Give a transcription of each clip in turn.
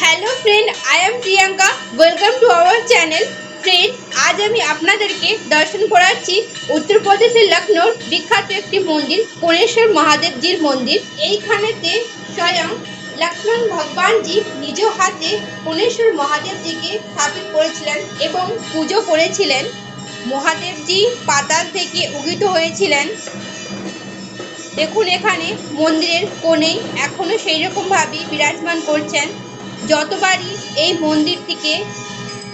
Hello friend, I am Priyanka. Welcome to our channel. Friend, আজ আমি আপনাদেরকে দর্শন করাচ্ছি উত্তরপ্রদেশের লখনৌর বিখ্যাত একটি মন্দির, কোণেশ্বর মহাদেবজির মন্দির। এইখানেতে স্বয়ং লক্ষ্মণ ভগবানজি নিজ হাতে কোণেশ্বর মহাদেবজিকে স্থাপিত করেছিলেন এবং পুজো করেছিলেন। মহাদেবজি পাতাল থেকে উদিত হয়েছিলেন। দেখুন, এখানে মন্দিরের কোণেই এখনো সেই রকম ভাবে বিরাজমান করছেন। যতবারই এই মন্দিরটিকে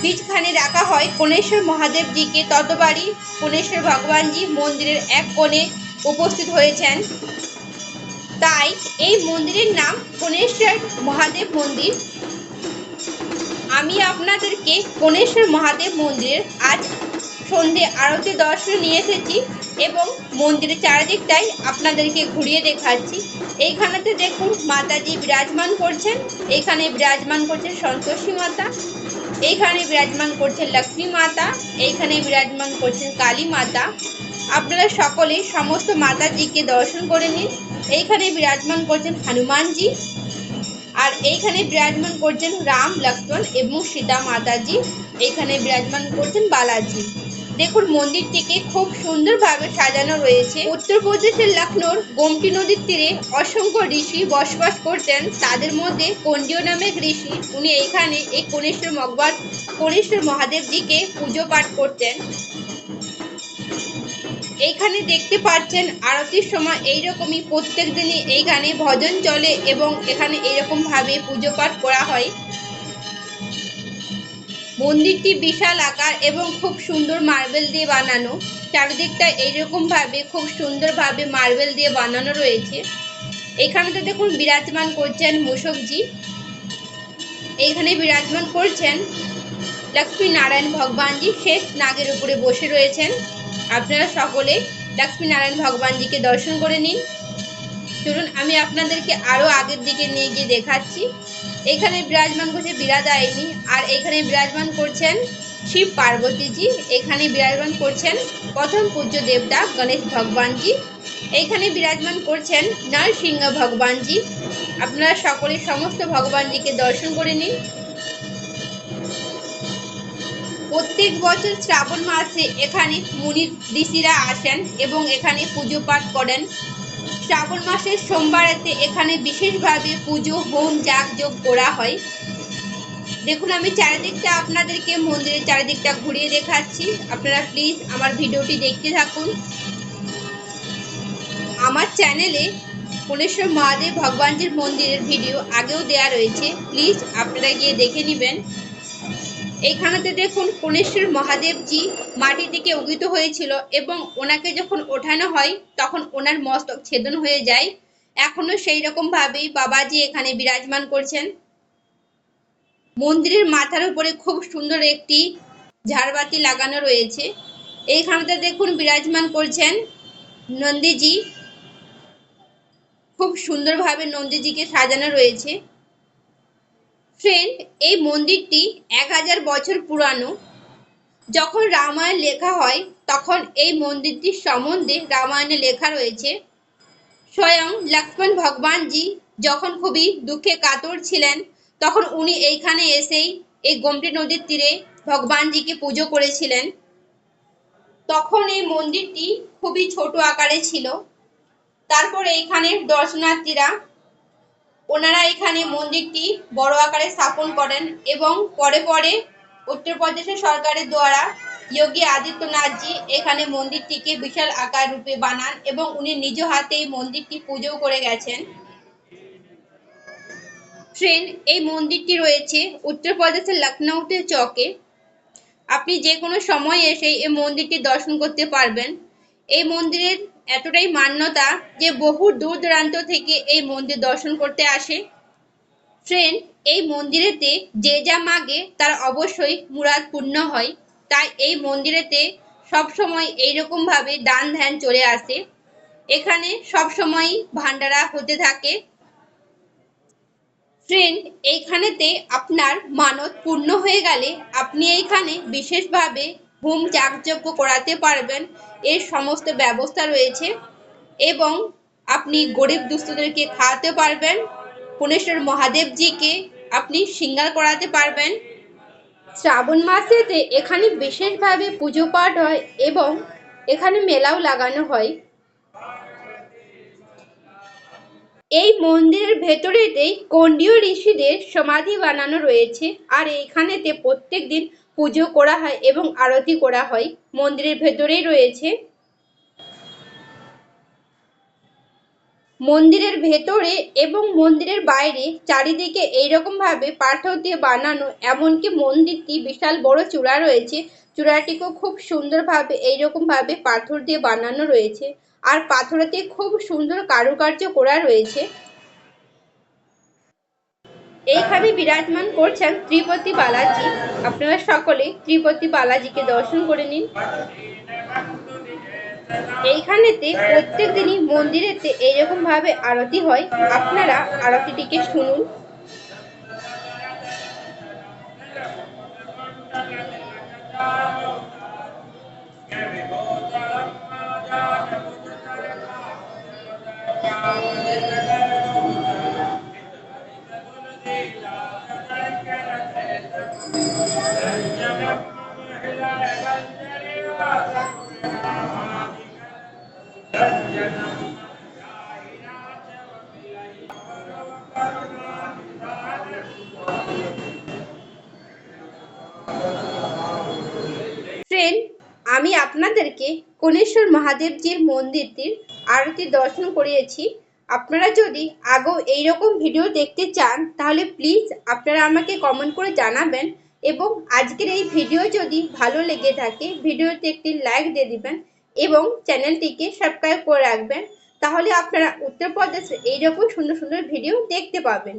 বীজখানে রাখা হয় কোণেশ্বর মহাদেবজিকে, ততবারই কোণেশ্বর ভগবানজি মন্দিরের এক কোণে উপস্থিত হয়েছেন। তাই এই মন্দিরের নাম কোণেশ্বর মহাদেব মন্দির। আমি আপনাদেরকে কোণেশ্বর মহাদেব মন্দিরের আজ সন্ধে আরতি দর্শন নিয়ে এসেছি এবং মন্দিরের চারিদিকটাই আপনাদেরকে ঘুরিয়ে দেখাচ্ছি। এইখানেতে দেখুন মাতাজি বিরাজমান করছেন। এইখানে বিরাজমান করছেন সন্তোষী মাতা, এইখানে বিরাজমান করছেন লক্ষ্মী মাতা, এইখানে বিরাজমান করছেন কালী মাতা। আপনারা সকলেই সমস্ত মাতাজিকে দর্শন করে নিন। এইখানে বিরাজমান করছেন হনুমানজি, আর এইখানে বিরাজমান করছেন রাম, লক্ষ্মণ এবং সীতা মাতাজি। এইখানে বিরাজমান করছেন বালাজি। দেখুন, মন্দিরটিকে খুব সুন্দরভাবে সাজানো রয়েছে। উত্তরপ্রদেশের লখনৌর গোমতী নদীর তীরে অসংখ্য ঋষি বসবাস করতেন। তাদের মধ্যে কন্ডিয় নামক ঋষি, উনি এইখানে এই কোণেশ্বর মহাদেবজিকে পুজো পাঠ করতেন। এইখানে দেখতে পাচ্ছেন আরতির সময় এইরকমই প্রত্যেক দিনই এইখানে ভজন চলে এবং এখানে এইরকম ভাবে পুজো পাঠ করা হয়। মন্দিরটি বিশাল আকার এবং খুব সুন্দর মার্বেল দিয়ে বানানো। চারিদিকটা এইরকম ভাবে খুব সুন্দরভাবে মার্বেল দিয়ে বানানো রয়েছে। এখানেতে দেখুন বিরাজমান করছেন মূষকজি, এইখানে বিরাজমান করছেন লক্ষ্মী নারায়ণ ভগবানজি, শেষ নাগের উপরে বসে রয়েছেন। আপনারা সকলে লক্ষ্মী নারায়ণ ভগবানজিকে দর্শন করে নিন। চলুন আমি আপনাদেরকে আরো আগের দিকে নিয়ে গিয়ে দেখাচ্ছি। এখানে বিরাজমান করছে বিরাদায়িনী, আর এখানে বিরাজমান করছেন শিব পার্বতীজি। এখানে বিরাজমান করছেন প্রথম পূজ্য দেবতা গণেশ ভগবানজি। এইখানে বিরাজমান করছেন নরসিংহ ভগবানজি। আপনারা সকলে সমস্ত ভগবানজিকে দর্শন করে নিন। প্রত্যেক বছর শ্রাবণ মাসে এখানে মুনি ঋষিরা আসেন এবং এখানে পুজো পাঠ করেন। শ্রাবণ মাসের সোমবারেতে এখানে বিশেষভাবে পুজো, হোম, যাগযজ্ঞ করা হয়। দেখুন, আমি চারিদিকটা আপনাদেরকে মন্দিরের চারিদিকটা ঘুরিয়ে দেখাচ্ছি। আপনারা প্লিজ আমার ভিডিওটি দেখতে থাকুন। আমার চ্যানেলে কোণেশ্বর মহাদেব ভগবানজির মন্দিরের ভিডিও আগেও দেয়া রয়েছে, প্লিজ আপনারা গিয়ে দেখে নেবেন। এইখানেতে দেখুন কোণেশ্বর মহাদেবজি মাটি থেকে উদিত হয়েছিল এবং ওনাকে যখন ওঠানো হয় তখন ওনার মস্তক ছেদন হয়ে যায়। এখনো সেই রকম ভাবেই বাবাজি এখানে বিরাজমান করছেন। মন্দিরের মাথার উপরে খুব সুন্দর একটি ঝাড়বাতি লাগানো রয়েছে। এইখানেতে দেখুন বিরাজমান করছেন নন্দীজি। খুব সুন্দরভাবে নন্দীজিকে সাজানো রয়েছে। ফ্রেন্ড, এই মন্দিরটি 1000 বছর পুরানো। যখন রামায়ণ লেখা হয় তখন এই মন্দিরটির সম্বন্ধে রামায়ণে লেখা রয়েছে। স্বয়ং লক্ষ্মণ ভগবানজি যখন খুবই দুঃখে কাতর ছিলেন তখন উনি এইখানে এসেই এই গোমতী নদীর তীরে ভগবানজিকে পুজো করেছিলেন। তখন এই মন্দিরটি খুবই ছোট আকারে ছিল। তারপর এইখানে দর্শনার্থীরা ওনারা এখানে মন্দিরটি বড় আকারে স্থাপন করেন এবং পরে পরে উত্তরপ্রদেশের সরকারের দ্বারা যোগী আদিত্যনাথজি এখানে মন্দিরটিকে বিশাল আকার রূপে বানান এবং উনি নিজ হাতে এই মন্দিরটি পুজো করে গেছেন। ফ্রেন্ড, এই মন্দিরটি রয়েছে উত্তরপ্রদেশের লখনৌতে চকে। আপনি যে কোনো সময় এসে এই মন্দিরটি দর্শন করতে পারবেন। এই মন্দিরের এতটাই মান্যতা যে বহু দূর দূরান্ত থেকে এই মন্দির দর্শন করতে আসে। ফ্রেন্ড, এই মন্দিরেতে যে যা মাগে তার অবশ্যই মুরাদ পূর্ণ হয়। তাই এই মন্দিরেতে সবসময় এইরকম ভাবে দান ধ্যান চলে আসে। এখানে সবসময় ভান্ডারা হতে থাকে। ফ্রেন্ড, এইখানেতে আপনার মানত পূর্ণ হয়ে গেলে আপনি এইখানে বিশেষভাবে হোম যাগযজ্ঞ করাতে পারবেন। এর সমস্ত ব্যবস্থা রয়েছে এবং আপনি গরিব দুস্থদেরকে খাওয়াতে পারবেন। কোণেশ্বর মহাদেবজিকে আপনি সিঙ্গার করাতে পারবেন। শ্রাবণ মাসেতে এখানে বিশেষভাবে পুজো পাঠ হয় এবং এখানে মেলাও লাগানো হয়। এই মন্দিরের ভেতরেতেই কন্ডীয় ঋষিদের সমাধি বানানো রয়েছে, আর এইখানেতে প্রত্যেক দিন পুজো করা হয় এবং আরতি করা হয়। মন্দিরের ভেতরেই রয়েছে। মন্দিরের ভেতরে এবং মন্দিরের বাইরে চারিদিকে এইরকম ভাবে পাথর দিয়ে বানানো, এমনকি মন্দিরটি বিশাল বড় চূড়া রয়েছে, চূড়াটিকেও খুব সুন্দরভাবে এইরকম ভাবে পাথর দিয়ে বানানো রয়েছে, আর পাথরেতে খুব সুন্দর কারুকার্য করা রয়েছে। এইখানে বিরাজমান করছেন ত্রিপতি বালাজি। আপনারা সকলে ত্রিপতি বালাজিকে দর্শন করে নিন। এইখানেতে প্রত্যেক দিনই মন্দিরেতে এইরকম ভাবে আরতি হয়, আপনারা আরতিটিকে শুনুন। ফ্রেন্ড, আমি আপনাদেরকে কোণেশ্বর মহাদেবজির মন্দিরটির আরতি দর্শন করিয়েছি। আপনারা যদি আগেও এইরকম ভিডিও দেখতে চান তাহলে প্লিজ আপনারা আমাকে কমেন্ট করে জানাবেন, এবং আজকের এই ভিডিও যদি ভালো লেগে থাকে ভিডিওতে একটি লাইক দিয়ে দিবেন এবং চ্যানেলটিকে সাবস্ক্রাইব করে রাখবেন। তাহলে আপনারা উত্তরপ্রদেশের এইরকম সুন্দর সুন্দর ভিডিও দেখতে পাবেন।